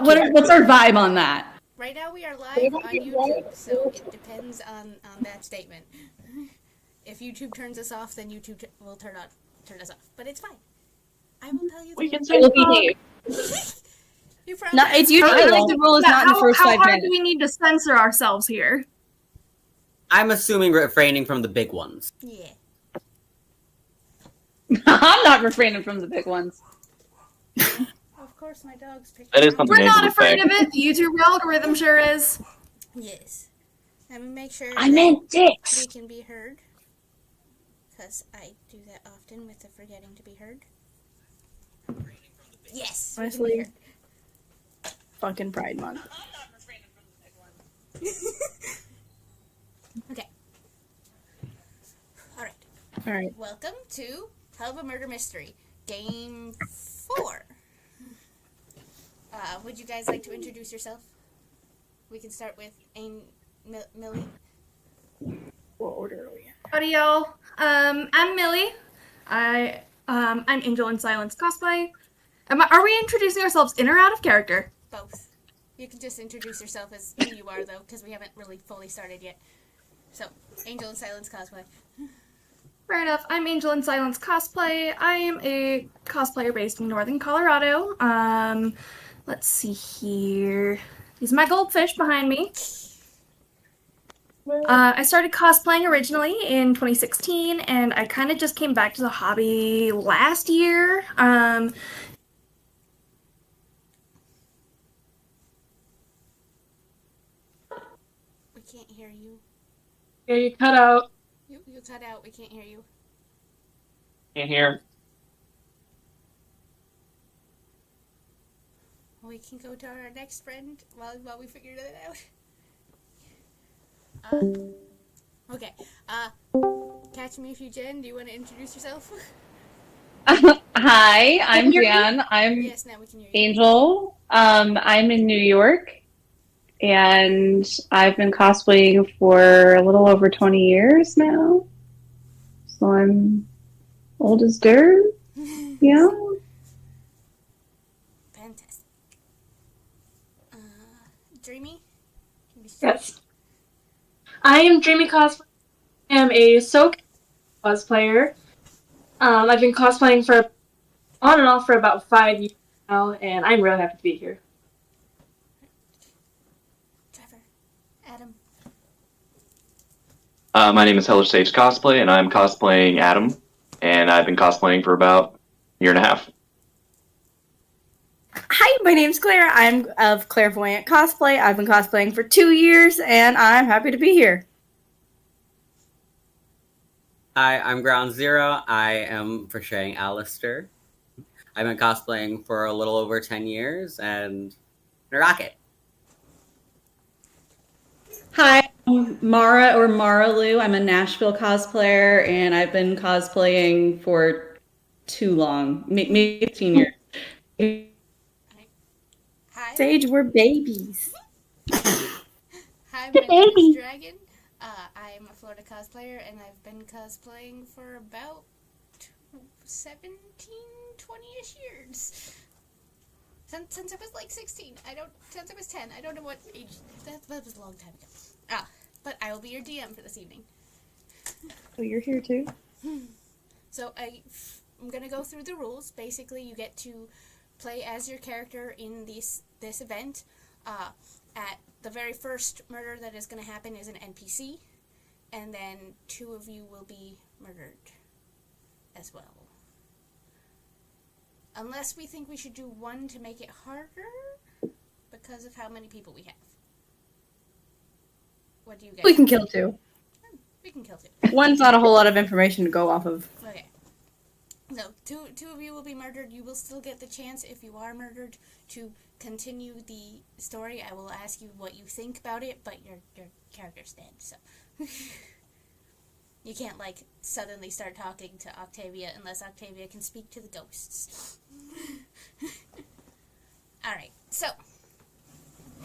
What's our vibe on that? Right now we are live on YouTube, so it depends on that statement. If YouTube turns us off, then YouTube will turn us off. But it's fine. I will tell you. We can say behave. No, it's usually like the rule is not in the first 5 minutes. How hard do we need to censor ourselves here? I'm assuming refraining from the big ones. Yeah. I'm not refraining from the big ones. Of course, my dog's picking. That is something We're not afraid say. of it. The YouTube algorithm sure is. Yes. Let me make sure I meant dicks. we can be heard. Because I do that often with the forgetting to be heard. Yes. Honestly, fucking Pride Month. I'm not refraining from the big ones. Okay. Alright. Alright. Welcome to Helluvamurdermystery, Game 4. Would you guys like to introduce yourself? We can start with Millie. What order are we in? Howdy, y'all. I'm Millie. I'm Angel in Silence cosplay. Are we introducing ourselves in or out of character? Both. You can just introduce yourself as who you are, though, because we haven't really fully started yet. So, Angel in Silence cosplay. Fair enough. I'm Angel in Silence cosplay. I am a cosplayer based in Northern Colorado. Let's see here. These are my goldfish behind me. I started cosplaying originally in 2016, and I kind of just came back to the hobby last year. We can't hear you. Yeah, you cut out. You cut out. We can't hear you. Can't hear. We can go to our next friend while we figure that out. Okay. Catch me if you Jen. Do you want to introduce yourself? Hi, I'm Jan. I'm Yes, now we can hear you. Angel. I'm in New York, and I've been cosplaying for a little over 20 years now. So I'm old as dirt. Yeah. Fantastic. Dreamy? Yes. I am Dreamy Cosplay. I am a soak cosplayer. I've been cosplaying for on and off for about 5 years now, and I'm really happy to be here. Trevor. Adam. My name is Hellish Sage Cosplay, and I'm cosplaying Adam, and I've been cosplaying for about a year and a half. Hi, my name's Claire. I'm of Clairvoyant Cosplay. I've been cosplaying for 2 years, and I'm happy to be here. Hi, I'm Ground Zero. I am portraying Alistair. I've been cosplaying for a little over 10 years, and I rock it. Hi, I'm Mara or Mara Lou. I'm a Nashville cosplayer, and I've been cosplaying for too long, maybe 15 years. Hi. Sage, we're babies. Hi, my name is Dragon. I'm a Florida cosplayer, and I've been cosplaying for about 17, 20-ish years. Since I was like 16. Since I was 10. I don't know what age. That was a long time ago. But I will be your DM for this evening. Oh, you're here too? So I'm going to go through the rules. Basically, you get to play as your character in this event. At the very first murder that is going to happen is an NPC, and then 2 of you will be murdered as well. Unless we think we should do 1 to make it harder, because of how many people we have. What do you guys We can think? kill 2. We can kill 2. One's not a whole lot of information to go off of. Okay. So, two of you will be murdered. You will still get the chance, if you are murdered, to continue the story. I will ask you what you think about it, but your character's dead, so... You can't, suddenly start talking to Octavia unless Octavia can speak to the ghosts. Alright, so...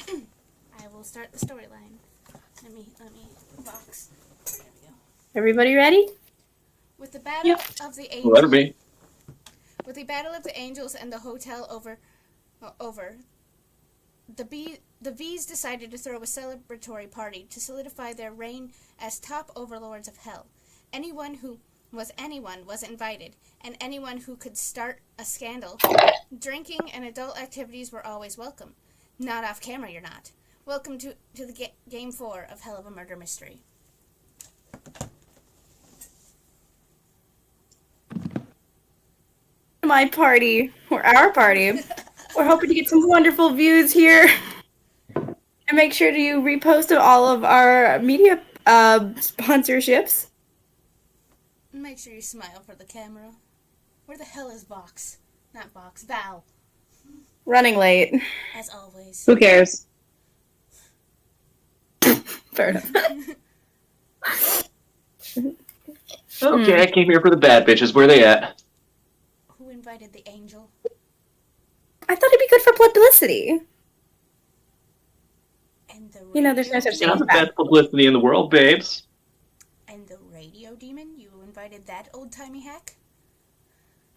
I will start the storyline. Let me box. There we go. Everybody ready? With the battle of the angels... Better be. With the battle of the angels and the hotel over, the vees decided to throw a celebratory party to solidify their reign as top overlords of hell. Anyone was invited, and anyone who could start a scandal. Drinking and adult activities were always welcome. Not off camera, you're not. Welcome to the Game 4 of Helluvamurdermystery. My party, or our party. We're hoping to get some wonderful views here. And make sure to repost all of our media sponsorships. Make sure you smile for the camera. Where the hell is Box? Not Box, Val. Running late. As always. Who cares? Fair enough. Okay, I came here for the bad bitches. Where they at? Who invited the angel? I thought it'd be good for publicity. And the You know, there's no such thing Not as the bad. best publicity in the world, babes. And the radio demon? You invited that old-timey hack?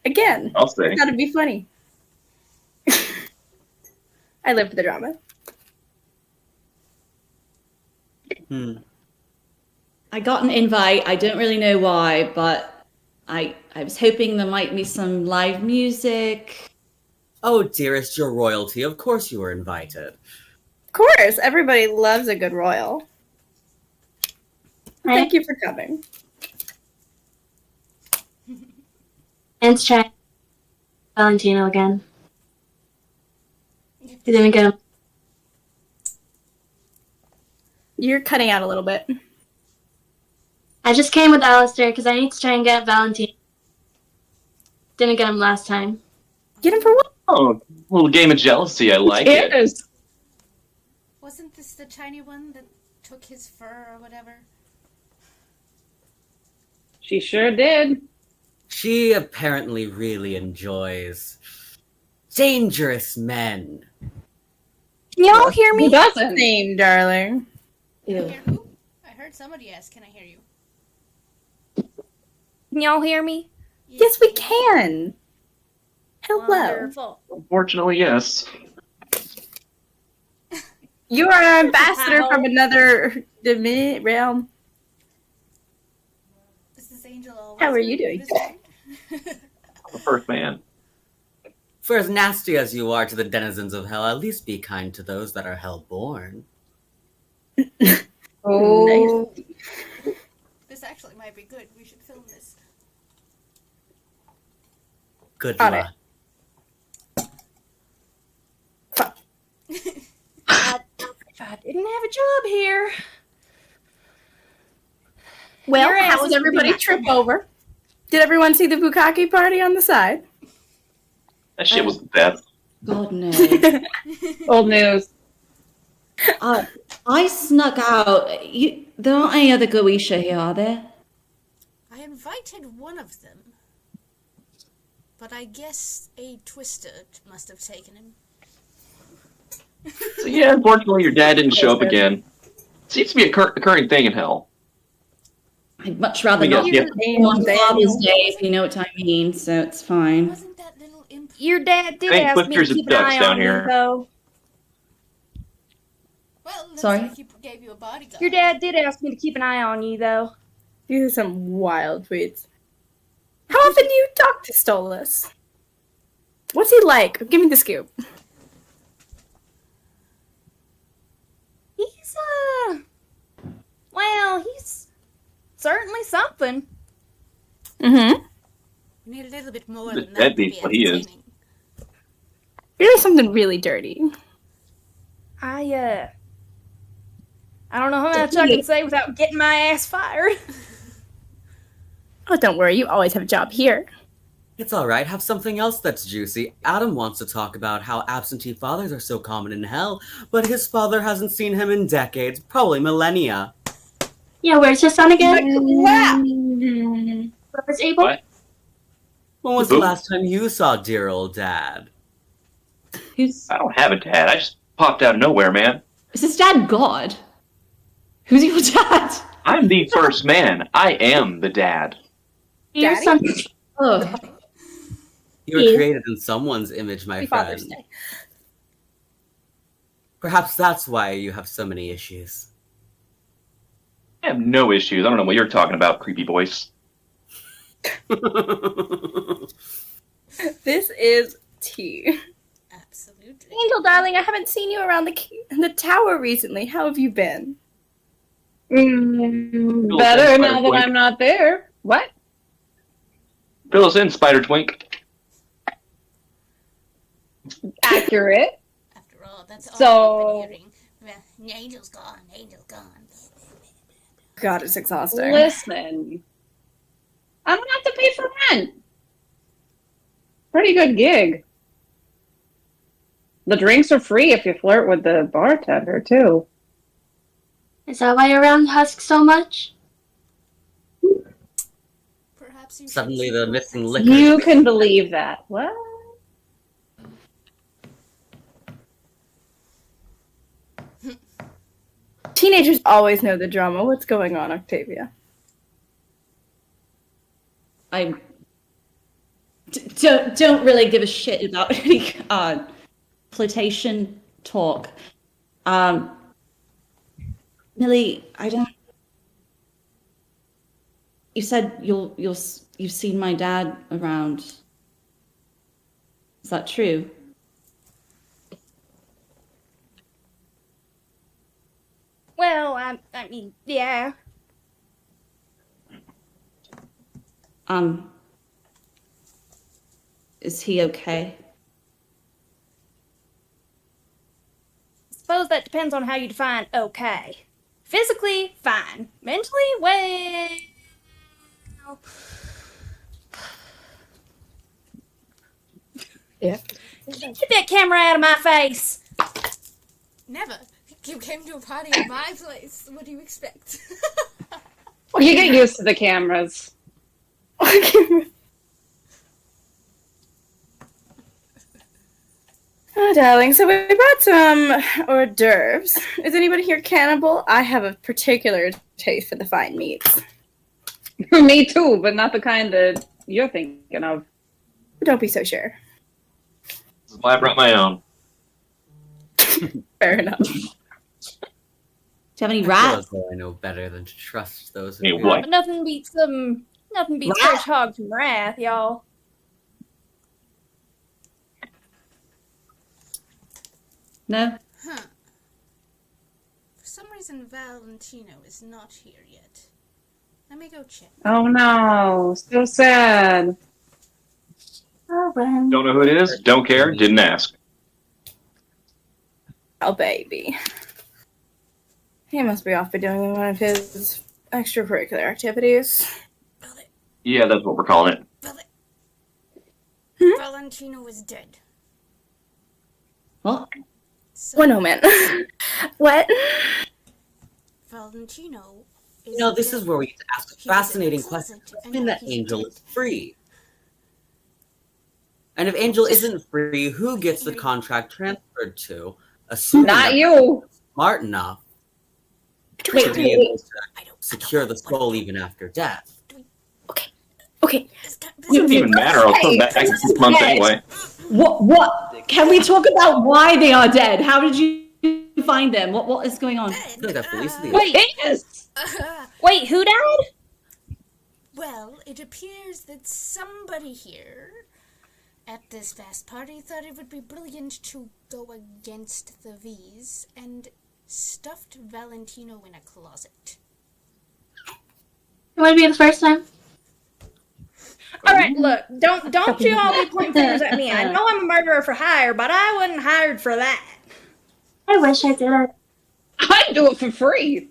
Again, I'll say. it's gotta be funny. I live for the drama. I got an invite. I don't really know why, but I was hoping there might be some live music. Oh, dearest, your royalty. Of course you were invited. Of course, everybody loves a good royal. Thank you for coming. And it's trying Valentino again. He didn't get him. You're cutting out a little bit. I just came with Alistair because I need to try and get Valentino. Didn't get him last time. Get him for what? Oh, a little game of jealousy. I like it. Is. Wasn't this the tiny one that took his fur or whatever? She sure did. She apparently really enjoys dangerous men. Can y'all hear me? Who doesn't? Same, darling. Can I Ew. hear who? I heard somebody ask, can I hear you? Can y'all hear me? Yes, we can. Hello. Wonderful. Unfortunately, yes. You are an ambassador from another realm. Is this angel always How are you been doing this way? I'm the first man. For as nasty as you are to the denizens of hell, at least be kind to those that are hell-born. Oh. This actually might be good. We should film this. Good On luck. I didn't have a job here. Well, Your ass how was is everybody pretty trip over? Did everyone see the bukkake party on the side? That shit was the best. God no. Old news. I snuck out. There aren't any other Goetia here, are there? I invited one of them. But I guess a twister must have taken him. So yeah, unfortunately, your dad didn't show up again. Seems to be a occurring thing in hell. I'd much rather We not get- be on Father's Day, if you know what I mean, so it's fine. Wasn't that little imp? Your dad did Hey, ask me to Clifters and keep an ducks eye down on you, here. though. Well, looks Sorry? like he gave you a bodyguard. Your dad did ask me to keep an eye on you, though. These are some wild tweets. How often do you talk to Stolas? What's he like? Give me the scoop. He's, well, he's certainly something. Mm-hmm. We need a little bit more The than that to deadbeat, be what he is. entertaining. You're doing something really dirty. I don't know how much I can say without getting my ass fired. Oh, don't worry. You always have a job here. It's alright, have something else that's juicy. Adam wants to talk about how absentee fathers are so common in hell, but his father hasn't seen him in decades, probably millennia. Yeah, where's his son again? Wow. Where's Abel? What? When was the Who? last time you saw dear old dad? Who's I don't have a dad. I just popped out of nowhere, man. is this dad God? Who's your dad? I'm the first man. I am the dad. Your Daddy? son. Oh, You were Yeah. created in someone's image, my Happy friend. Father's Day. Perhaps that's why you have so many issues. I have no issues. I don't know what you're talking about, creepy voice. This is tea. Absolutely. Angel, darling, I haven't seen you around the tower recently. How have you been? Better now that I'm not there. What? Fill us in, Spider Twink. Accurate. After all, that's So- all we've been hearing. Well, Angel's gone. Angel's gone. God, it's exhausting. Listen, I don't have to pay for rent. Pretty good gig. The drinks are free if you flirt with the bartender, too. Is that why you're around Husk so much? Perhaps you Suddenly should the see missing what's- liquor. You can believe that. What? Teenagers always know the drama. What's going on, Octavia? I don't really give a shit about any flirtation talk. Millie, I don't. You said you've seen my dad around. Is that true? Well, I mean, yeah. Is he okay? Suppose that depends on how you define okay. Physically, fine. Mentally, well. Yeah. Get that camera out of my face! Never. You came to a party at my place. What do you expect? Well, you get used to the cameras. Oh, darling, so we brought some hors d'oeuvres. Is anybody here cannibal? I have a particular taste for the fine meats. Me too, but not the kind that you're thinking of. Don't be so sure. This is why I brought my own. Fair enough. Do you have any I feel rats? as though I know better than to trust those. Hey, who do. what? But nothing beats fresh hogs from Wrath, y'all. No? Huh. For some reason, Valentino is not here yet. Let me go check. Oh no, so sad. Oh, well. Don't know who it is. Don't care. Didn't ask. Oh, baby. He must be off by doing one of his extracurricular activities. Yeah, that's what we're calling it. Valentino is dead. What? So One moment. What? Valentino is You know, this dead. is where we get to ask a He was in the fascinating question. closet, and And now that he's Angel dead. is free. And if Angel isn't free, who gets the contract transferred to? Assuming Not that you. smart enough to Wait, be able to I don't secure the know. soul even after death. Okay. This Doesn't even matter. I'll come back in 6 months anyway. What? Can we talk about why they are dead? How did you find them? What is going on? I feel like that's the least of the Wait, yes. Wait, who died? Well, it appears that somebody here at this vast party thought it would be brilliant to go against the Vees and stuffed Valentino in a closet. You want to be the first time? Alright, look, don't you all be pointing fingers at me. I know I'm a murderer for hire, but I wasn't hired for that. I wish I did it. I'd do it for free.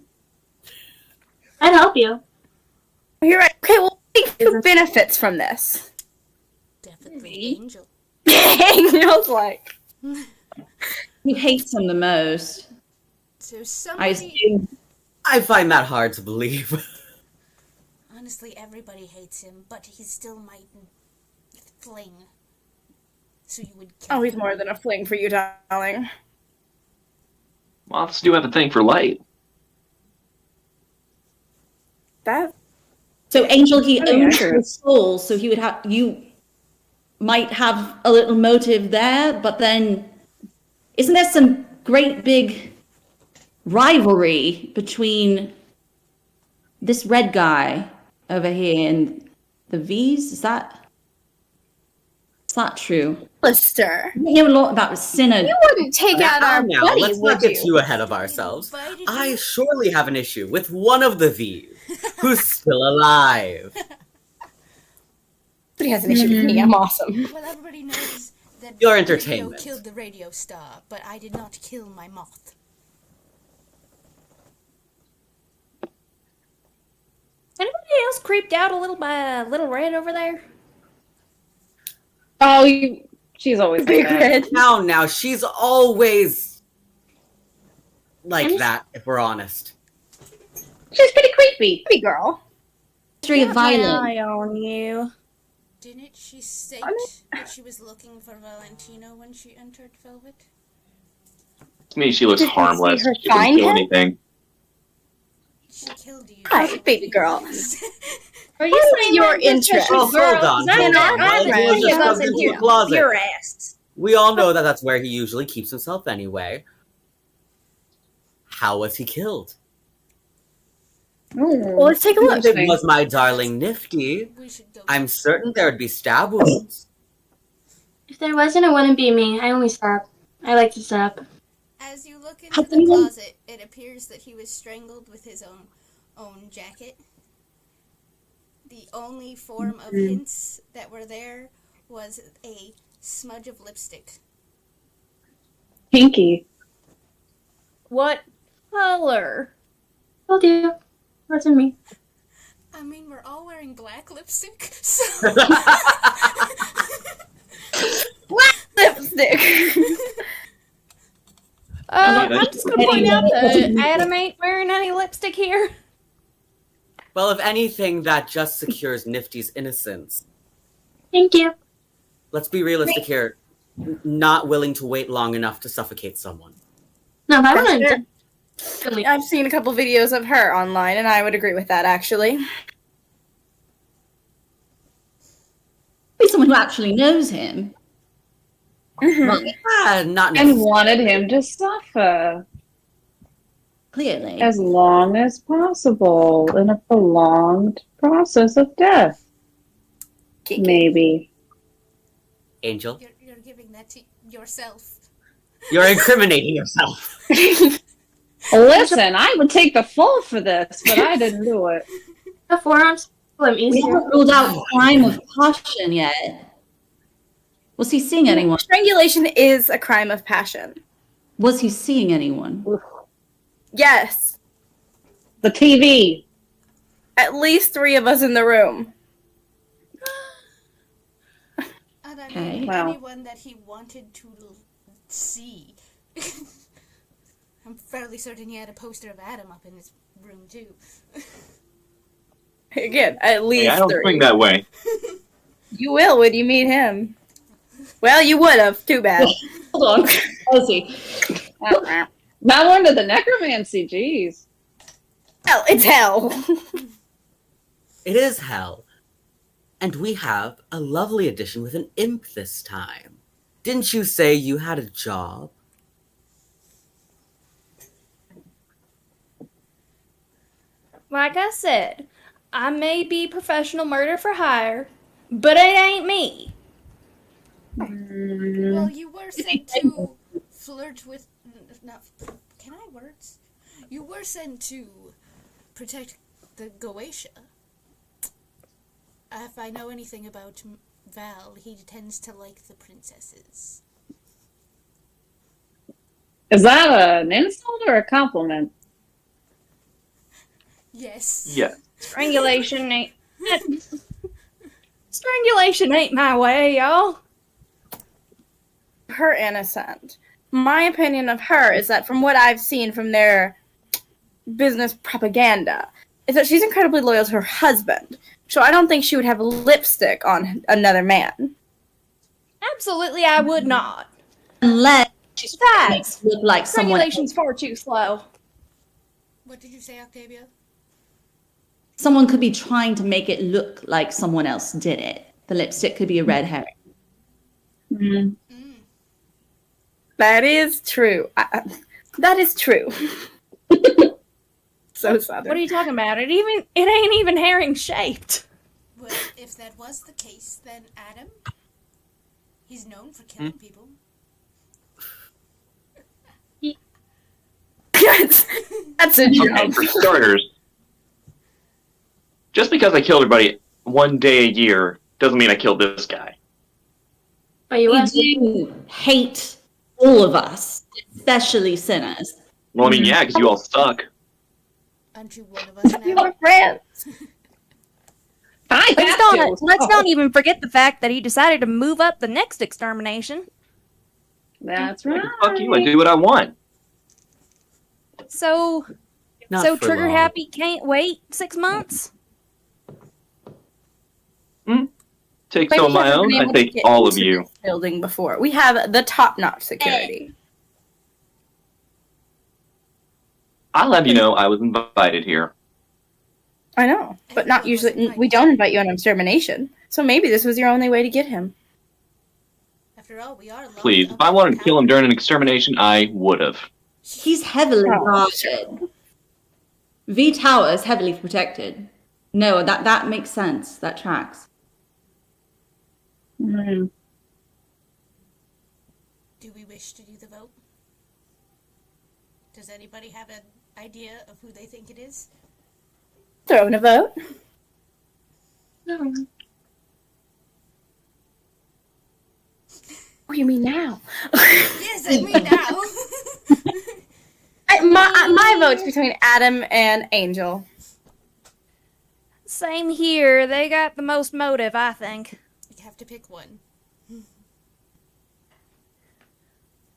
I'd help you. You're right. Okay, well, who benefits from this? Definitely Angel. Angel's like, Who hates him the most? So I somebody... assume. I find that hard to believe. Honestly, everybody hates him, but he still might fling. So you would kill oh, he's him. more than a fling for you, darling. Moths do have a thing for light. That So Angel, he Oh, yeah, owns sure. the soul, so he would have you might have a little motive there, but then isn't there some great big rivalry between this red guy over here and the Vees. Is that true? Lister. We hear a lot about Sinner. You wouldn't take out our Now, buddy, let's would not get you? too ahead of ourselves. I surely have an issue with one of the V's who's still alive. But he has an issue with me. I'm awesome. Well, everybody knows that Your radio entertainment. killed the radio star, but I did not kill my moth. Anybody else creeped out a little by Little Red over there? Oh, she's always Big like that. Red. Now, she's always like that, if we're honest. She's pretty creepy. Pretty girl. History of violence. Eye on you. Didn't she state that she was looking for Valentino when she entered Velvet? To me, she looks Did you see harmless. her She didn't find kill him? anything. She killed you. Hi, baby girl. Are you What is saying your that just interest? because Oh, she's hold on, girls? hold Not on. our Valentino friend. just She shoved goes into into a closet. your ass. We all know that that's where he usually keeps himself anyway. How was he killed? Well, let's take a look. If it was my darling Nifty, We should go. I'm certain there would be stab wounds. If there wasn't, it wouldn't be me. I only stab. I like to stab. As you look into the closet, it appears that he was strangled with his own jacket. The only form of hints that were there was a smudge of lipstick. Pinky. What color? Told you. Wasn't me. I mean, we're all wearing black lipstick, so... Lipstick. Yeah, I'm just gonna point out that Adam ain't wearing any lipstick here. Well, if anything, that just secures Nifty's innocence. Thank you. Let's be realistic here. Not willing to wait long enough to suffocate someone. No, that That's wouldn't. fair. I've seen a couple videos of her online, and I would agree with that, actually. Be someone who actually knows him. Not And necessarily. wanted him to suffer Clearly. as long as possible in a prolonged process of death. Kiki. Maybe. Angel, You're giving that to yourself. you're incriminating yourself. Listen, I would take the fall for this, but I didn't do it. The forearms pull him We easier. haven't ruled out crime of passion yet. Was he seeing anyone? Strangulation is a crime of passion. Was he seeing anyone? Yes. The TV. At least 3 of us in the room. And I Okay. mean, Wow. anyone that he wanted to see. I'm fairly certain he had a poster of Adam up in his room, too. Again, at least Hey, I don't 3. swing that way. You will when you meet him. Well, you would have. Too bad. Hold on. Let's see. Now we're into the necromancy, jeez. Hell, it's hell. It is hell. And we have a lovely addition with an imp this time. Didn't you say you had a job? Like I said, I may be professional murder for hire, but it ain't me. Well, you were sent to flirt with... Not, can I words? You were sent to protect the Goetia. If I know anything about Val, he tends to like the princesses. Is that an insult or a compliment? Yes. Yeah. Strangulation ain't my way, y'all. Her innocent. My opinion of her is that from what I've seen from their business propaganda, is that she's incredibly loyal to her husband. So I don't think she would have lipstick on another man. Absolutely, I would not. Unless she's That makes it look like someone strangulation's far too slow. What did you say, Octavia? someone could be trying to make it look like someone else did it. The lipstick could be a red herring. Mm. That is true. That is true. So southern. What are you talking about? It ain't even herring shaped. Well, if that was the case, then Adam, he's known for killing people. That's a joke. Okay, for starters, just because I killed everybody one day a year doesn't mean I killed this guy. But you You do hate all of us, especially sinners. Well, I mean, yeah, because you all suck. Aren't you one of us We now? were friends. I have to. Let's not even forget the fact that he decided to move up the next extermination. That's right. Fuck you, I do what I want. So Not for Trigger long. Happy can't wait 6 months? Take some of my own, I take all of you. Building before. We have the top-notch security. I'll have you know I was invited here. I know, but not usually. We don't invite you on extermination. So maybe this was your only way to get him. After all, we are locked Please, up if I in wanted to the kill him tower. during an extermination, I would have. He's heavily Oh. guarded. V Tower is heavily protected. No, that makes sense. That tracks. Mm. Do we wish to do the vote? Does anybody have an idea of who they think it is? Throw in a vote. What do you mean now? Yes, I mean now. My vote's between Adam and Angel. Same here. They got the most motive, I think. You have to pick one.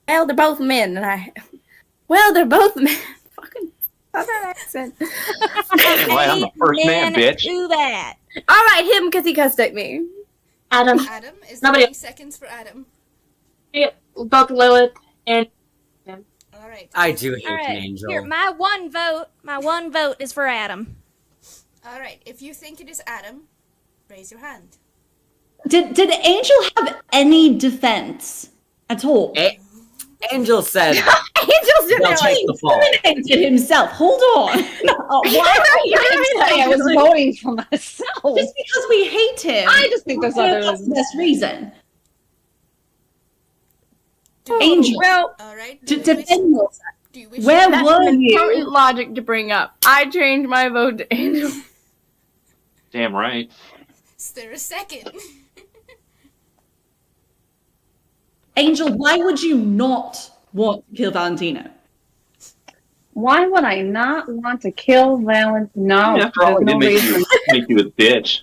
Well, they're both men, and they're both men. Fucking southern accent. Damn right, I'm the first man, bitch. Do that. All right, him because he cussed at me. Adam, Adam, is there Nobody- 20 seconds for Adam? both Lilith and All right. I do hate All an right. angel. Here, my one vote is for Adam. All right. If you think it is Adam, raise your hand. Did Angel have any defense at all? Angel said Angel's in they'll there take the fall. Eliminated himself. Hold on. Why I was voting for myself. Just because we hate him. I just think there's other That's the best reason. Do Angel. Well, All right. To Do you wish, defend yourself. do you wish Where that's were an you? important logic to bring up. I changed my vote to Angel. Damn right. Is there a second? Angel, why would you not want to kill Valentino? Why would I not want to kill Valentine? No, After all, I there's did no make reason. you a bitch.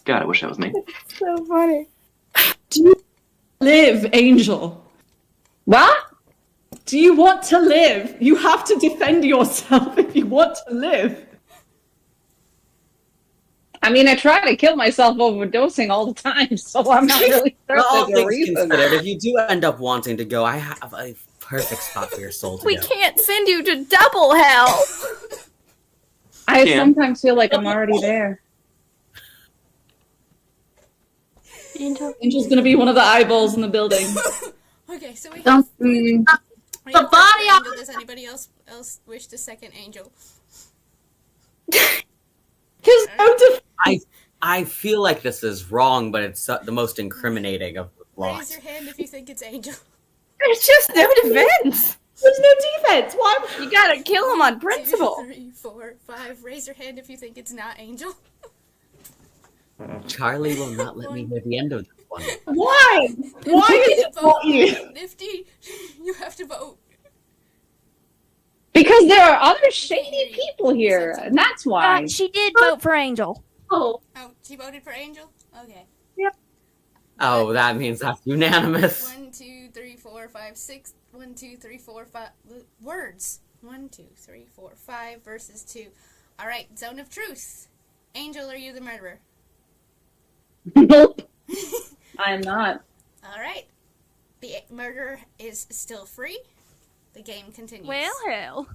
God, I wish that was me. So funny. Do you live, Angel? What? Do you want to live? You have to defend yourself if you want to live. I mean, I try to kill myself overdosing all the time, so I'm not really sure Well, all if there's a things reason. considered, if you do end up wanting to go, I have a perfect spot for your soul to We go. can't send you to double hell. I Yeah. sometimes feel like I'm already there. Angel's gonna be one of the eyeballs in the building. Okay, so we have Don't, we the have body Angel. Does anybody else wish to second Angel? Because I feel like this is wrong, but it's the most incriminating of the Raise lot. your hand if you think it's Angel. There's just no defense. there's no defense. Why? You gotta kill him on 2, principle. 3, 4, 5. Raise your hand if you think it's not Angel. Charlie will not let me hear the end of this one. Why? Why is it not you? Nifty, you have to vote. Because there are other shady people here, and that's why. She did vote for Angel. oh, Oh, she voted for Angel? Okay. Oh, that means that's unanimous. 1, 2, 3, 4, 5, 6. 1, 2, 3, 4, 5. Words. 1, 2, 3, 4, 5 versus 2. All right, zone of truth. Angel, are you the murderer? Nope. I am not. All right. The murderer is still free. The game continues. Well, hell.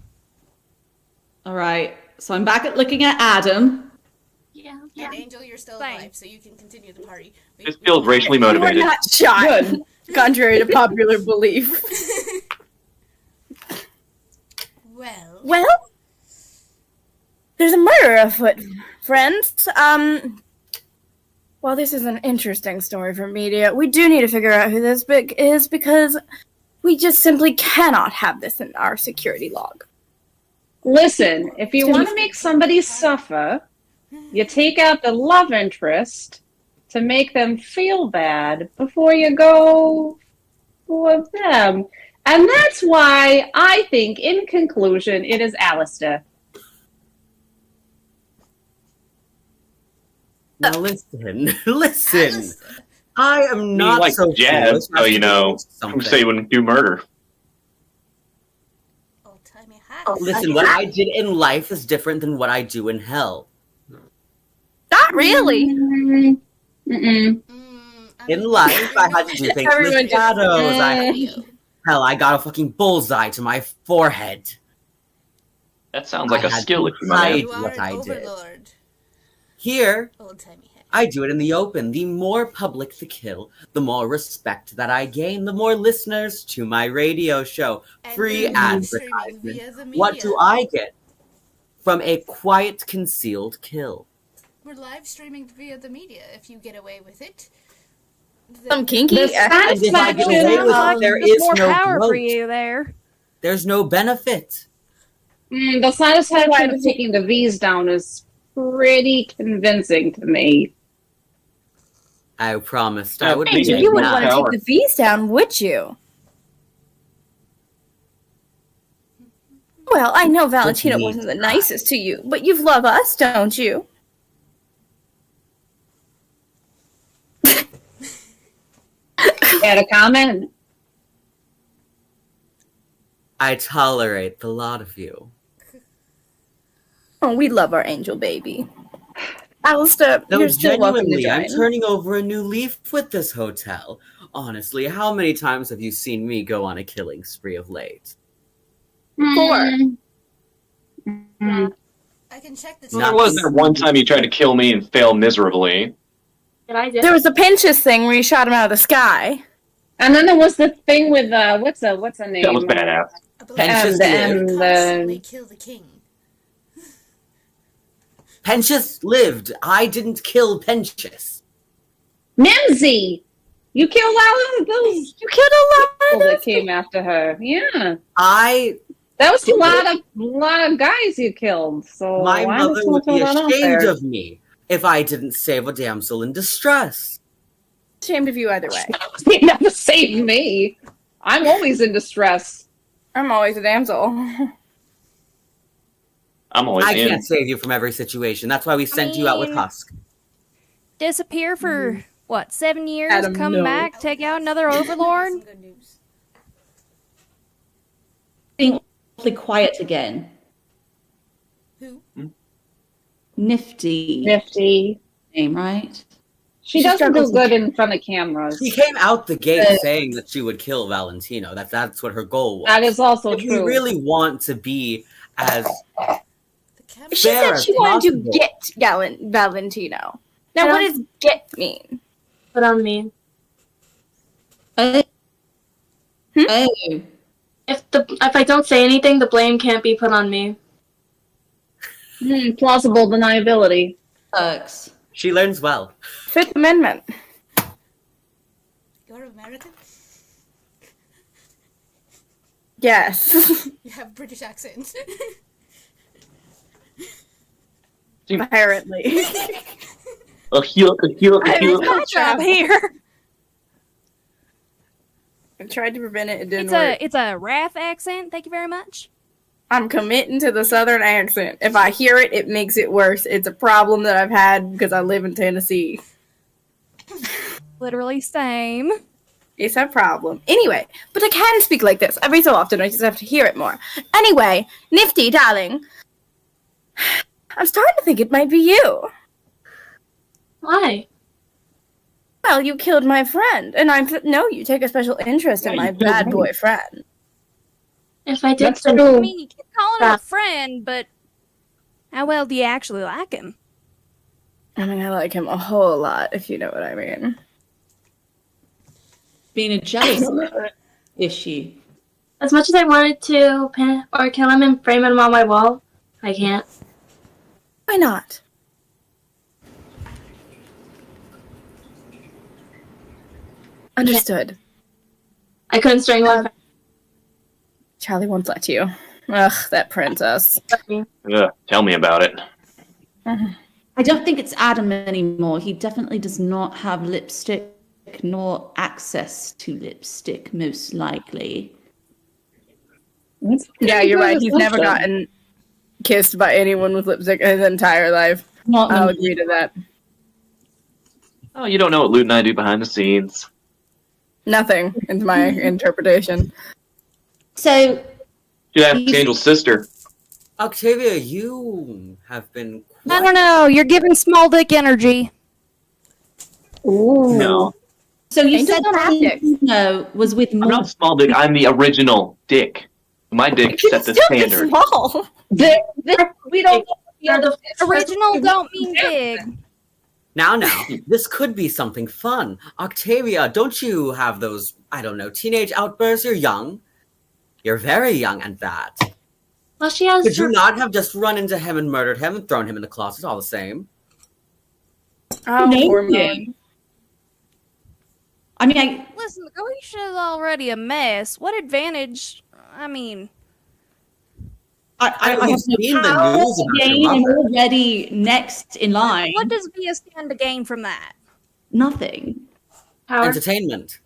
All right. So I'm back at looking at Adam. And Angel, you're still Fine. alive, so you can continue the party. This feels racially We're motivated. not shot. Good. contrary to popular belief. Well, there's a murder afoot, friends. Well, this is an interesting story for media. We do need to figure out who this is because we just simply cannot have this in our security log. Listen, if you want to make somebody suffer, you take out the love interest to make them feel bad before you go with them. And that's why I think, in conclusion, it is Alistair. Now listen. I am not like so jazz, foolish so as you to know, do something. who say you wouldn't do murder? old-timey hat. Listen, what I did in life is different than what I do in hell. Not really. Mm-mm. In life, I had to do things in the shadows. I got a fucking bullseye to my forehead. That sounds like a had skill to if you might. hide You are what an I did. overlord. Here, Old-timey hat. I do it in the open. The more public the kill, the more respect that I gain, the more listeners to my radio show. And Free we're live streaming advertisement. via the What media. do I get from a quiet, concealed kill? We're live streaming via the media. If you get away with it, Some kinky. The And if I get away with it, there There's is more no power for growth. you there. There's no benefit. The satisfaction of taking the V's down is pretty convincing to me. I promised I would Hey, be Angel, you wouldn't Power. want to take the V's down, would you? Well, I know Valentina Just wasn't the needs nicest to you, but you love us, don't you? Got a comment? I tolerate the lot of you. Oh, we love our angel baby. Alistair, No, you're still welcome to genuinely, I'm join. turning over a new leaf with this hotel. Honestly, how many times have you seen me go on a killing spree of late? 4. I can check the Well, there was that one time you tried to kill me and fail miserably. And I did. There was the Pinches thing where you shot him out of the sky. And then there was the thing with what's the name? That was badass. I believe Pensions the lived. M, constantly kill the king. Penchus lived. I didn't kill Penchus. Mimsy! You killed all of those You killed a lot people of that came after her. Yeah. That was a lot of guys you killed. So My why mother was would be someone out ashamed there? of me if I didn't save a damsel in distress. Ashamed of you either way. You never saved me. I'm always in distress. I'm always a damsel. I'm always I in. can't save you from every situation. That's why we sent you out with mean- Husk. Disappear for, what, 7 years? Adam, Come no. back, take out another overlord? Some good news. Being awfully quiet again. Who? Nifty Nifty. name, right? She doesn't do good in front of cameras. She came out the gate saying that she would kill Valentino. That's what her goal was. That is also If true. you really want to be as The camera. She Fair said as she wanted possible. to get Valentino. Now, Yeah. what does get mean? Put on me. Oh. Hmm? Oh. If I don't say anything, the blame can't be put on me. Plausible deniability. Sucks. she learns well. Fifth Amendment. You're American? Yes. You have British accent. Apparently. A heel. Good job here. I tried to prevent it. It didn't It's work. it's a Wrath accent. Thank you very much. I'm committing to the Southern accent. If I hear it, it makes it worse. It's a problem that I've had because I live in Tennessee. Literally same. It's a problem. Anyway, but I can speak like this every so often. I just have to hear it more. Anyway, Nifty, darling. I'm starting to think it might be you. Why? Well, you killed my friend, and I know you take a special interest in Yeah, my you killed bad me. boy friend. If I did That's something, I true. mean, you keep calling him a friend, but how well do you actually like him? I mean, I like him a whole lot, if you know what I mean. being a jealous issue. As much as I wanted to pin or kill him and frame him on my wall, I can't. Why not? Understood. I couldn't strangle him. Charlie won't let you. Ugh, that princess. Yeah, tell me about it. I don't think it's Adam anymore. He definitely does not have lipstick nor access to lipstick, most likely. Yeah, you're right. He's never gotten kissed by anyone with lipstick his entire life. I'll agree to that. Oh, you don't know what Lute and I do behind the scenes. Nothing, in my interpretation. So, You ask Angel's sister. Octavia, you have been I don't know. You're giving small dick energy. Ooh. No, so you Angel said don't have dicks. no was with I'm more. not small dick. I'm the original dick. My dick set the standard. Small. We don't. Original don't mean big. Now, this could be something fun. Octavia, don't you have those, I don't know, teenage outbursts? You're young. You're very young at that. Well, she has. Could you not have just run into him and murdered him and thrown him in the closet all the same? Oh, No. poor man. I mean, Listen, the Galicia's already a mess. What advantage? I mean, I Have have you no seen the power news to about your gain. I'm mother? already next in line. what does Via stand to gain from that? Nothing. Power. Entertainment.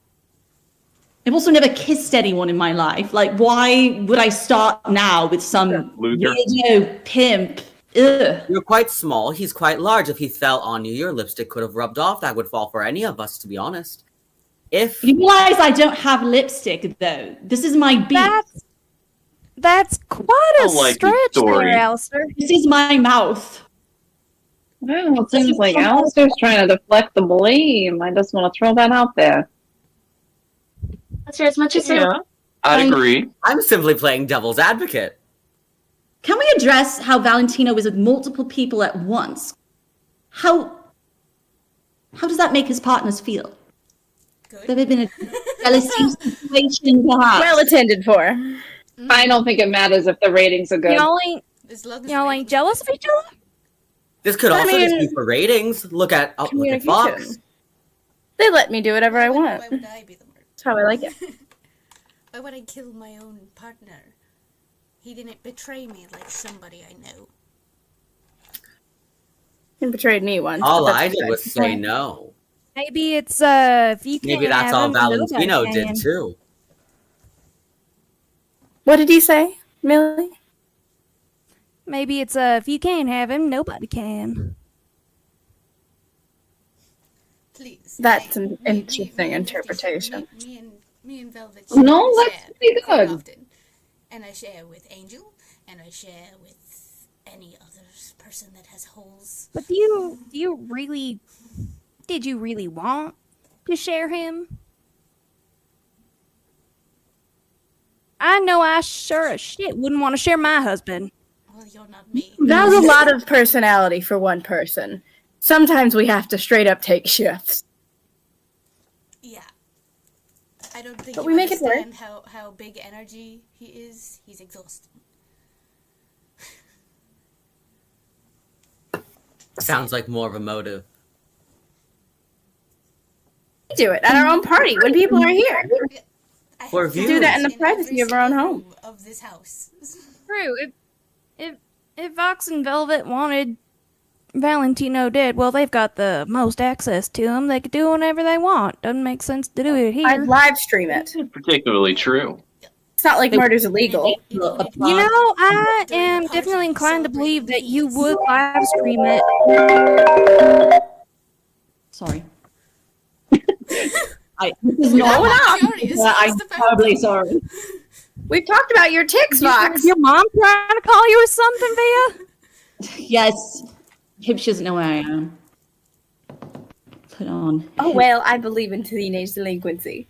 I've also never kissed anyone in my life. Like, why would I start now with some Loser. weirdo pimp? Ugh. You're quite small. He's quite large. If he fell on you, your lipstick could have rubbed off. That would fall for any of us, to be honest. If You realize I don't have lipstick, though. This is my beat. That's quite a I like your stretch story. there, Alistair. This is my mouth. Well, it seems like Alistair's trying to deflect the blame. I just want to throw that out there. That's right, as much as Yeah, I'd agree. I'm simply playing devil's advocate. Can we address how Valentino is with multiple people at once? How does that make his partners feel? Good. There have been a jealousy situation, perhaps. Well attended for. I don't think it matters if the ratings are good. Y'all ain't As long as y'all ain't jealous of each other? This could I also just mean, be for ratings. Look at Fox. communication. They let me do whatever I want. Why would I be the murderer? That's how I like it. Why would I kill my own partner? He didn't betray me like somebody I know. He betrayed me once. All but I that's did fine. was say no. Maybe it's if you can't Maybe that's have all him, nobody Valentino can. did too. What did he say, Millie? Maybe it's if you can't have him, nobody can. Please. That's me- an me- interesting me and interpretation. Me and Velvet No, share that's pretty quite good. often. And I share with Angel, and I share with any other person that has holes. But did you really want to share him? I know I sure as shit wouldn't want to share my husband. Well, you're not me. That was a lot of personality for one person. Sometimes we have to straight up take shifts. Yeah. I don't think But you we make it work. understand how big energy he is. He's exhausted. Sounds like more of a motive. We do it at our own party when people are here. I For have views. Do that in the every privacy of our own single home. room of this house. True. If Vox and Velvet wanted Valentino dead, well, they've got the most access to him. They could do whatever they want. Doesn't make sense to do it I'd here. live stream it. Particularly true. It's not like murder's illegal. You know, I am definitely inclined to believe that you would live stream it. Sorry. This is not. Furious, I'm what's the terribly sorry. We've talked about your ticks, Vox. Is your mom trying to call you or something, Via? Yes. Hope she doesn't know where I am. Put on. Oh, well, I believe in teenage delinquency.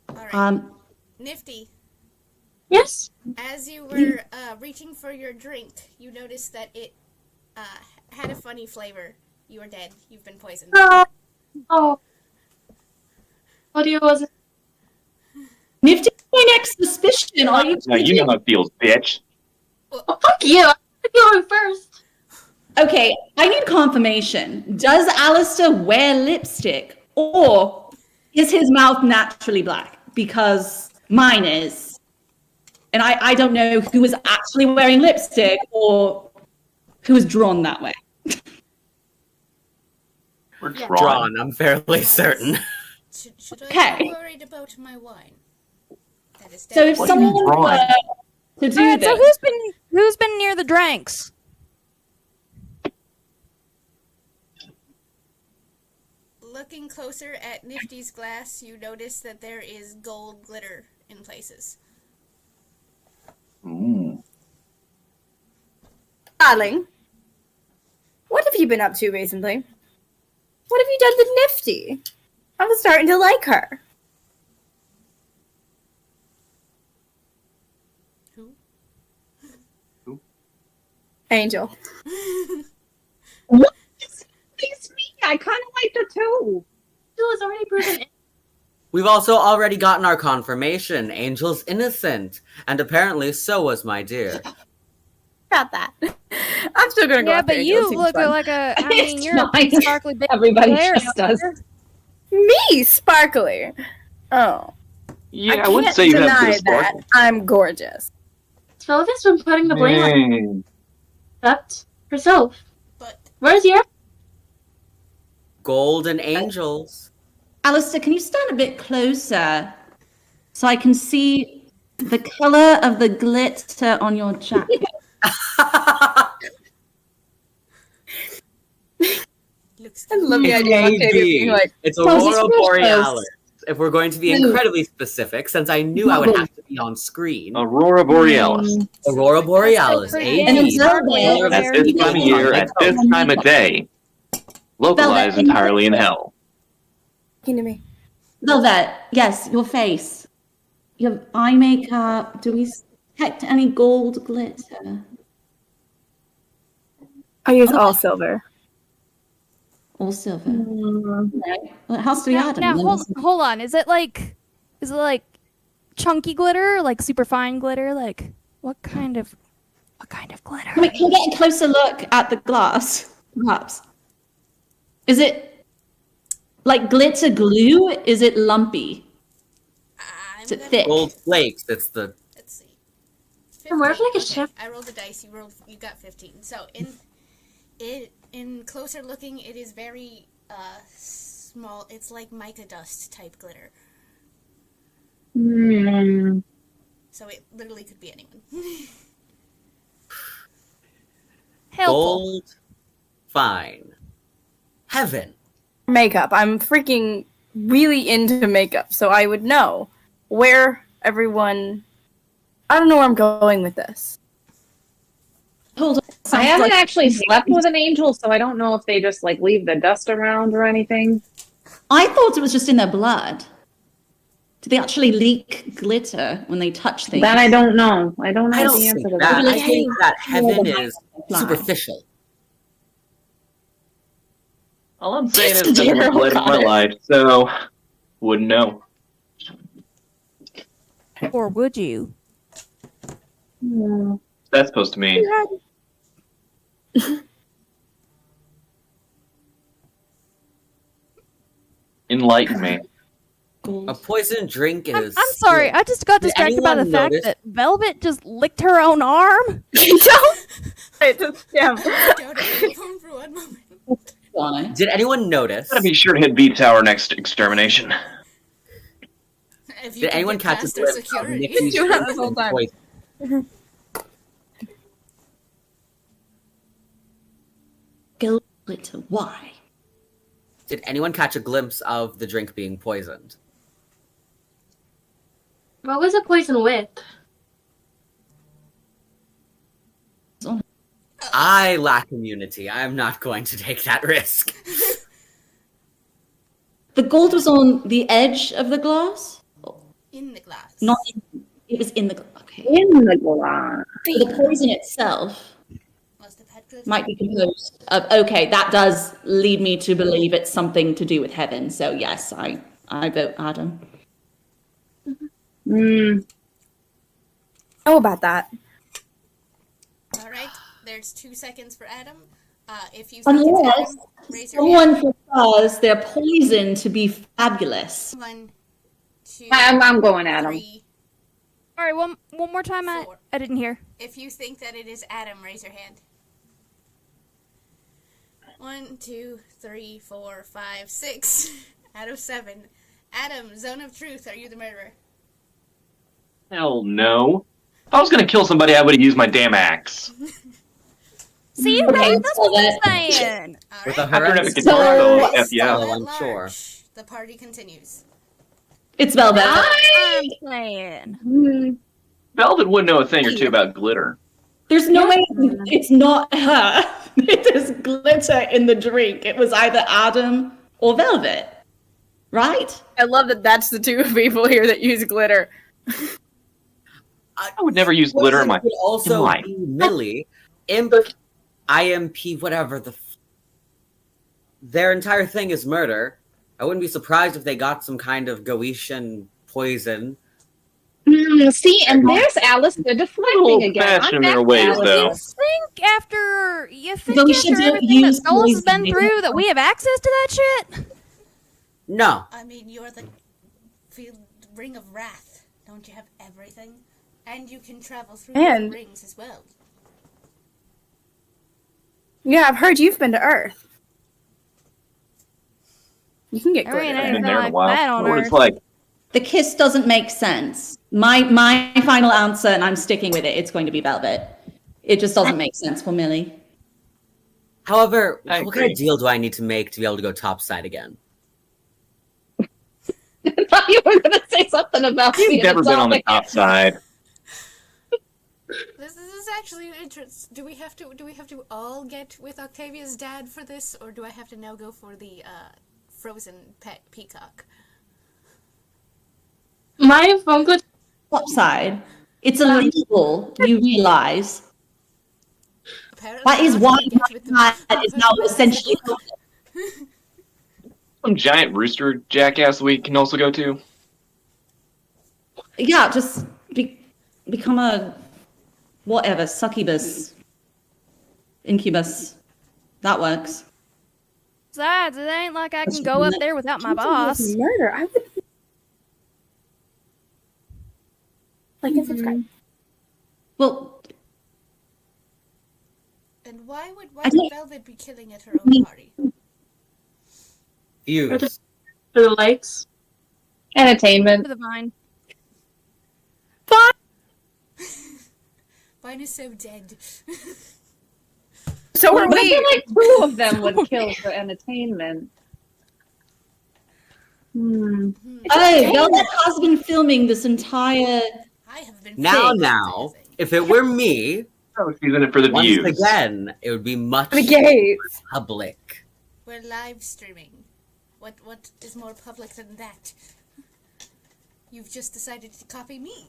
Alright. Nifty, Yes. as you were reaching for your drink, you noticed that it had a funny flavor. You are dead. You've been poisoned. Oh. Audio wasn't. Nifty point X suspicion. Are you? Now you know how it feels, bitch. Oh, fuck you! I'm going first. Okay, I need confirmation. Does Alistair wear lipstick, or is his mouth naturally black? Because mine is. And I don't know who is actually wearing lipstick or who is drawn that way. We're Yeah. drawn. I'm fairly certain. Should I Okay. be worried about my wine? That is So if What do you mean someone drawn? were to do Alright, this, so who's been near the drinks? Looking closer at Nifty's glass, you notice that there is gold glitter in places. Mm. Darling, what have you been up to recently? What have you done with Nifty? I'm starting to like her. Who? Angel. What? It's me. I kind of liked her too. Angel is already proven. We've also already gotten our confirmation. Angel's innocent. And apparently so was my dear. Got that. I'm still gonna go Yeah, after but Angel. you It seems look fun. like a. I mean, It's you're a fine. big sparkly big Everybody player. just does. Me, sparkly. Oh. Yeah, I wouldn't say you have good sparkle. I'm gorgeous. Velvet's been putting the blame on Man. except herself. But Where's your? Golden angels. Alistair, can you stand a bit closer so I can see the color of the glitter on your jacket? looks I love the idea of Octavia being like, It's Close, Aurora it's real Borealis. If we're going to be incredibly specific, since I knew I would have to be on screen. Aurora Borealis. Aurora Borealis, pretty. And AD. observe Color of At this time of year, at this time of day, localized Velvet. entirely in hell. looking to me. Velvet, yes, your face. Your eye makeup. Do we detect any gold glitter? I use all silver. Or silver? No. Well, it has to be Now, Adam. now then hold on. Is it like chunky glitter, like super fine glitter? Like what kind of glitter? Can we get a closer look at the glass, perhaps? Is it like glitter glue? Is it lumpy? Is it thick? Gold flakes. That's the. Let's see. And where's, like, a 15. ship? I rolled the dice. You got 15. So in closer looking, it is very small. It's like mica dust type glitter. Hmm. So it literally could be anyone. Helpful. Gold. Fine. Heaven. Makeup. I'm freaking really into makeup, so I would know where everyone. I don't know where I'm going with this. Hold on. I haven't Like- actually slept with an angel, so I don't know if they just like leave the dust around or anything. I thought it was just in their blood. Do they actually leak glitter when they touch things? That I don't know. I don't know I don't the answer think to that. that. I think that heaven is Fly. superficial. All I'm saying is I've never played in my life, so wouldn't know. Or would you? Hmm. That's supposed to mean. Enlighten me. A poison drink I'm is. sorry. I just got Did distracted by the anyone fact notice- that Velvet just licked her own arm. It just, yeah. Go to phone for 1 moment. Did anyone notice? Gotta be sure to hit B Tower next extermination. If you Did can anyone get catch a past their glimpse of security. Nikki's You have drink this whole being time. poisoned? Glitter. Why? Did anyone catch a glimpse of the drink being poisoned? What was it poison with? I lack immunity. I'm not going to take that risk. The gold was on the edge of the glass? In the glass. Not in, it was in the glass. Okay. In the glass. So the poison itself. Must have had might be composed of. Okay, that does lead me to believe it's something to do with heaven. So yes, I vote Adam. How about that? All right, there's 2 seconds for Adam. If you think it's Unless Adam, raise your hand. someone prefers their poison to be fabulous. 1, 2, I'm going Adam. 3, All right, one more time. I 4. didn't hear. If you think that it is Adam, raise your hand. 1, 2, 3, 4, 5, 6 out of 7. Adam, zone of truth, are you the murderer? Hell no. If I was gonna kill somebody, I would have used my damn axe. See, Okay, right? That's what so I'm saying. All With right. a horrendous After guitar, F yeah. Well, I'm At sure. large, the party continues. It's Velvet. I'm saying. Velvet would know a thing or two about glitter. There's no way it's not her. It is glitter in the drink. It was either Adam or Velvet, right? I love that that's the two people here that use glitter. I would never use glitter in my Would also life. be Millie, Imp, IMP, whatever their entire thing is murder. I wouldn't be surprised if they got some kind of Goetian poison. See, and there's Alistair Little deflecting again. fast I'm in back their to ways, Alistair. though. You think But we should after don't everything that use Skullus has been poison. through that we have access to that shit? No. I mean, you're the ring of wrath. Don't you have everything? And you can travel through And- the rings as well. Yeah, I've heard you've been to Earth. You can get There ain't glitter. I haven't been anything there in a like while. that I on know what it's Earth. like. The kiss doesn't make sense. My final answer, and I'm sticking with it, it's going to be Velvet. It just doesn't make sense for Millie. However, I what kind agree. of deal do I need to make to be able to go topside again? I thought you were going to say something about You've being never been on the Atomic. top side. This is actually interesting. Do we have to all get with Octavia's dad for this, or do I have to now go for the frozen pet peacock? My phone glitch. Topside. It's illegal, you realize. Apparently That is not why to get with the- my dad is now essentially. Some giant rooster jackass we can also go to. Yeah, just become a whatever, succubus, incubus. That works. Besides, it ain't like I can go up there without my boss. Murder. I would. Like and subscribe. Well, And why would don't- Velvet be killing at her own party? Views. For the likes. Entertainment. For the vine. Vine is so dead. So are But I we. feel like two of them would kill for entertainment. oh, Velvet has been filming this entire. I have been Now, fixed, now, I think. if it were me, Oh, she's in it for the once views. again, it would be much The gates. public. We're live streaming. What is more public than that? You've just decided to copy me.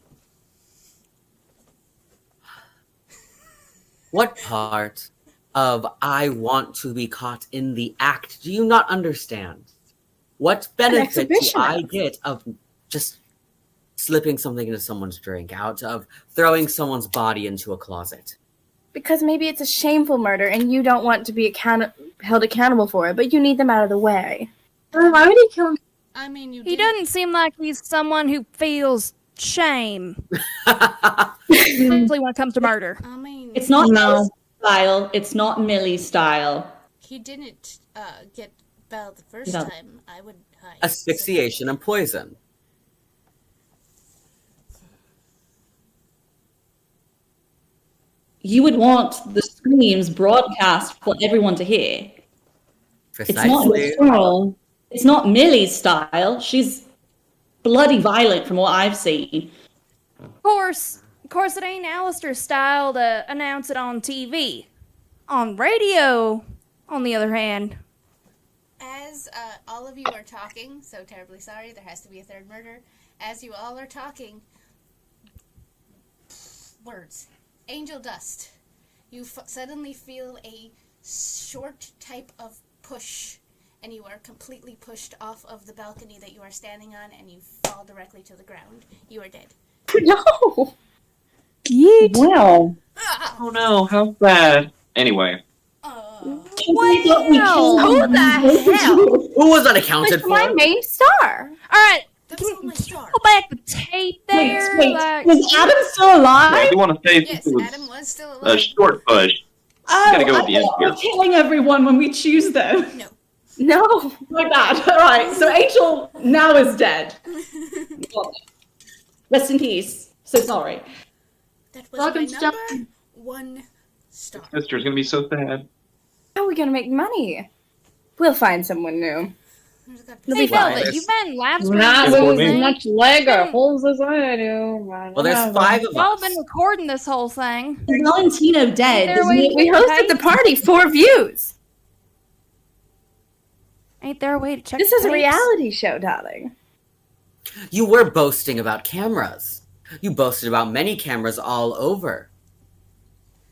What part of I want to be caught in the act do you not understand? What benefit do I exhibitionist. get of just slipping something into someone's drink, out of throwing someone's body into a closet? Because maybe it's a shameful murder and you don't want to be held accountable for it, but you need them out of the way. Why would he kill me? I mean, you He didn't- doesn't seem like he's someone who feels shame, especially when it comes to murder. I mean, It's not No. Millie's style. It's not Millie's style. he didn't get Belle the first No. time. I would hide. Asphyxiation and poison. You would want the screams broadcast for everyone to hear. It's not Precisely. his style. It's not Millie's style. She's bloody violent from what I've seen. Of course, it ain't Alistair's style to announce it on TV. On radio, on the other hand, As all of you are talking, so terribly sorry, there has to be a third murder. As you all are talking, words. Angel dust. you suddenly feel a short type of push, and you are completely pushed off of the balcony that you are standing on, and you fall directly to the ground. You are dead. No! Yeet. Wow. Oh no, how bad. Anyway, Wow! Who Who the hell? Who was unaccounted Like my for? main star. Alright, That's can all my you star. go back the tape there? Wait, Like, was Adam still alive? I do want to say Yes, it was Adam was still a alive. short push. Oh, Gotta go with the end we're here. killing everyone when we choose them. No. No. My bad. All right, so Angel now is dead. Rest in peace. So sorry. That was Welcome my to number 1 star. Sister's gonna be so sad. How are we gonna make money? We'll find someone new. There's gotta It'll be be hey, fine. Velvet, you've been lab Not Good for with as me. much leg or holes as I do. Well, there's 5 of Y'all have us. been recording this whole thing. Is Valentino dead? There Does we- he- We hosted the party for views. Ain't there a way to check This the is a tapes? reality show, darling. You were boasting about cameras. You boasted about many cameras all over.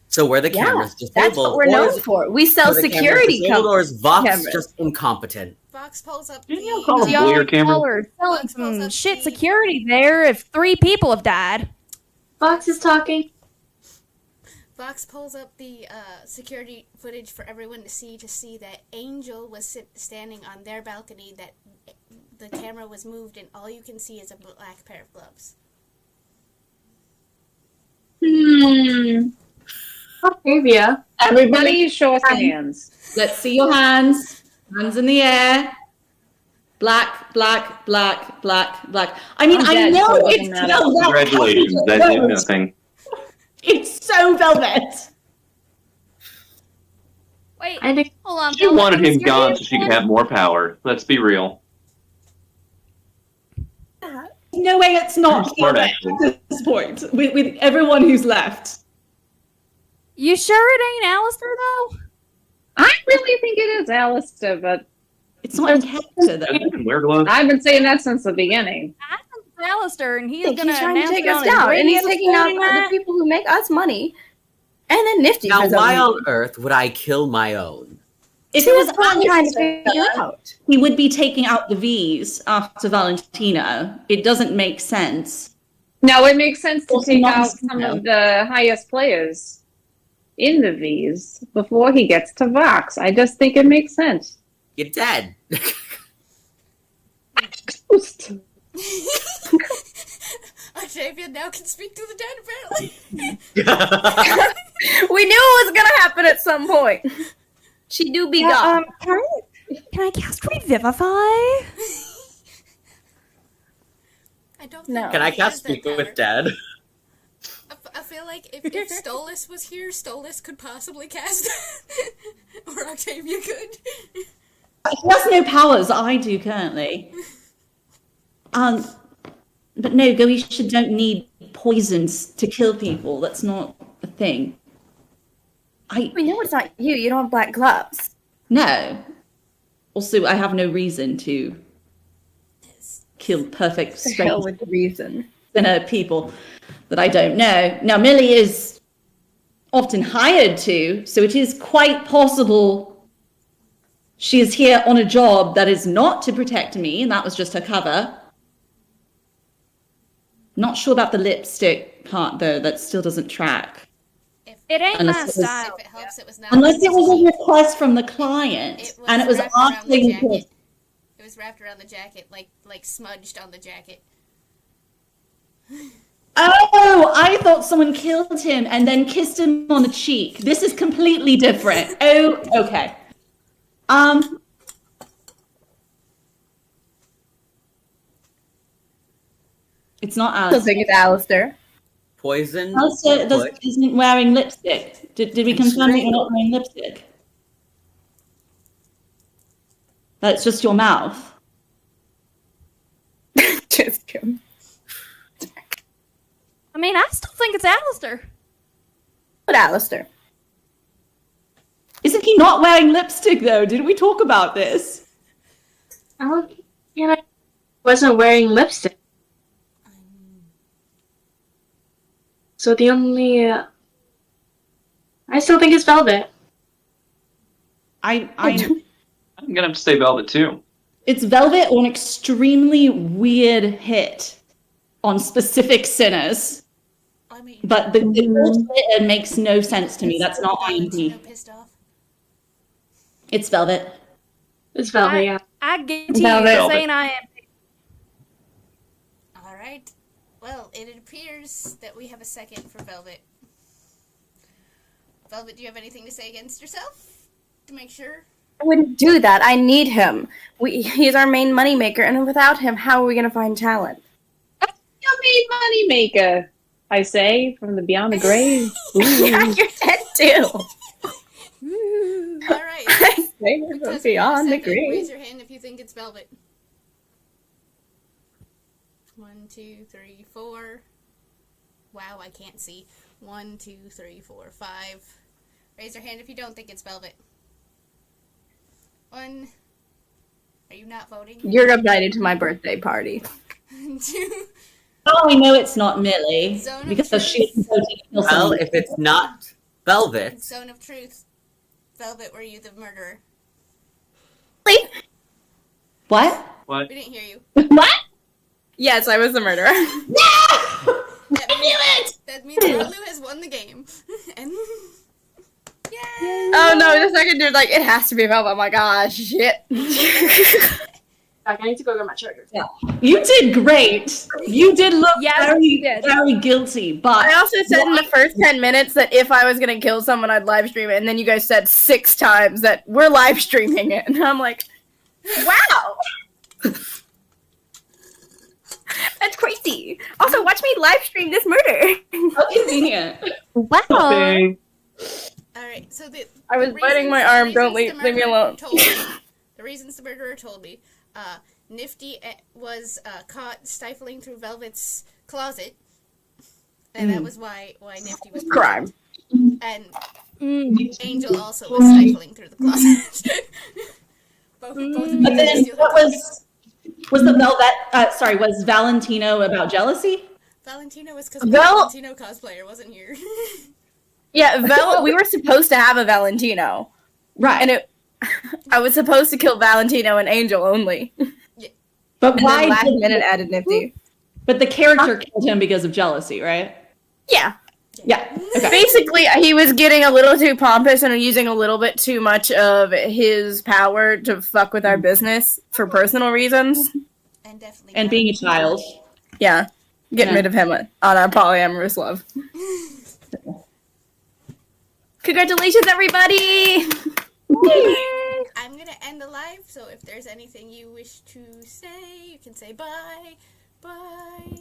So were the cameras disabled? That's what we're or known is- for. We sell were the cameras security disabled, or is Vox cameras. just incompetent? Fox pulls up Didn't the... you call them Y'all Blair camera? are selling Fox pulls some up shit the- security there if 3 people have died. Fox is talking. Fox pulls up the security footage for everyone to see that Angel was standing on their balcony, that the camera was moved, and all you can see is a black pair of gloves. Octavia. Everybody show us your hands. Let's see your hands. Hands in the air. Black, black, black, black, black. I mean, I'm I dead, know so it doesn't it's matter. velvet. Congratulations, that did nothing. It's so velvet. Wait, I think hold on. She Velvet, wanted what is him your gone name so she could again? have more power. Let's be real. No way it's not Smart, velvet actually. at this point, with everyone who's left. You sure it ain't Alistair, though? I really think it is Alistair, but It's not in character, though. Doesn't even wear gloves. I've been saying that since the beginning. I think it's Alistair, and he's He's gonna trying to announce take it us on his down, and he's radio taking out soon, the Matt. people who make us money. And then Nifty. Now, for some why reason. on earth would I kill my own? If She it was was what I'm trying to Alistair, figure out. he would be taking out the V's after Valentino. It doesn't make sense. No, it makes sense to Also take not out some Mosquito. of the highest players in the V's before he gets to Vox. I just think it makes sense. You're dead. Octavia now can speak to the dead, apparently. We knew it was gonna happen at some point. She do be gone. Can I cast Revivify? I don't No. think Can I he cast has that Speak power. with Dad? I feel like if Stolas was here, Stolas could possibly cast or Octavia could. He has no powers. I do currently. But no, Goetia don't need poisons to kill people. That's not a thing. We know it's not you. You don't have black gloves. No. Also, I have no reason to kill perfect The hell straight with reason. people that I don't know. Now, Millie is often hired to, so it is quite possible she is here on a job that is not to protect me, and that was just her cover. Not sure about the lipstick part, though. That still doesn't track. It ain't Unless my it was- style. If it helps, it was not. Unless it was a request from the client, and it was wrapped around after the you jacket. did. It was wrapped around the jacket, like smudged on the jacket. Oh, I thought someone killed him and then kissed him on the cheek. This is completely different. Oh, okay. It's not I Alice. think it's Alistair. Poison. Alistair isn't wearing lipstick. Did we confirm that you're not wearing lipstick? That's just your mouth. Just kidding. I mean, I still think it's Alistair. But Alistair. Isn't he not wearing lipstick though? Did we talk about this? I wasn't wearing lipstick. So the only I still think it's Velvet. I'm gonna have to say Velvet too. It's Velvet or an extremely weird hit on specific sinners. I mean, But the it makes no sense to me. That's not Valentino IMD. pissed off. It's Velvet. It's Velvet, yeah. I guarantee Velvet. you, saying I am. All right. Well, it appears that we have a second for Velvet. Velvet, do you have anything to say against yourself? To make sure? I wouldn't do that. I need him. He's our main moneymaker, and without him, how are we going to find talent? Your main money maker, I say, from the beyond the grave. Yeah, you're dead too. All right. I say Because from we have a beyond the second, grave. raise your hand if you think it's Velvet. 1, 2, 3, 4. Wow, I can't see. 1, 2, 3, 4, 5. Raise your hand if you don't think it's Velvet. 1. Are you not voting? You're invited to my birthday party. 2. Oh, we know it's not Millie Zone of because truth. she didn't go to kill Well, someone. if it's not Velvet, Zone of truth. Velvet, were you the murderer? What? What? We didn't hear you. What? Yes, I was the murderer. That means Marlu has won the game. And yay! Oh no, the second dude's like, it has to be Velvet. I'm like, ah, shit. I need to go get my charger. Yeah. You did great. You did look Yes, very, you did. very guilty, but I also said in the first 10 minutes that if I was gonna kill someone, I'd live stream it, and then you guys said 6 times that we're live streaming it, and I'm like, wow! That's crazy. Also, watch me live stream this murder. how convenient. Wow. Okay. Alright, so I was the biting my reasons- arm. the Don't reasons leave the me murderer alone. told me- the reasons the murderer told me. Nifty was caught stifling through Velvet's closet. And that was why Nifty was Crime. And Angel also was stifling through the closet. both of you But then still what was the Velvet? Sorry, was Valentino about jealousy? Valentino was because Val- Valentino cosplayer wasn't here. Yeah, we were supposed to have a Valentino. Right. And I was supposed to kill Valentino and Angel only. But And why? then last did- minute added Nifty. But the character killed him because of jealousy, right? Yeah. Yeah. Okay. Basically, he was getting a little too pompous and using a little bit too much of his power to fuck with our business for personal reasons. And definitely. And being a child. Yeah. Getting Yeah. rid of him on our polyamorous love. Congratulations, everybody! I'm gonna end the live, so if there's anything you wish to say, you can say bye. Bye.